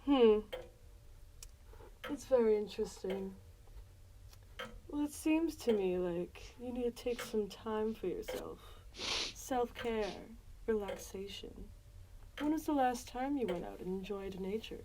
Hmm, that's very interesting. Well, it seems to me like you need to take some time for yourself. Self care, relaxation. When was the last time you went out and enjoyed nature?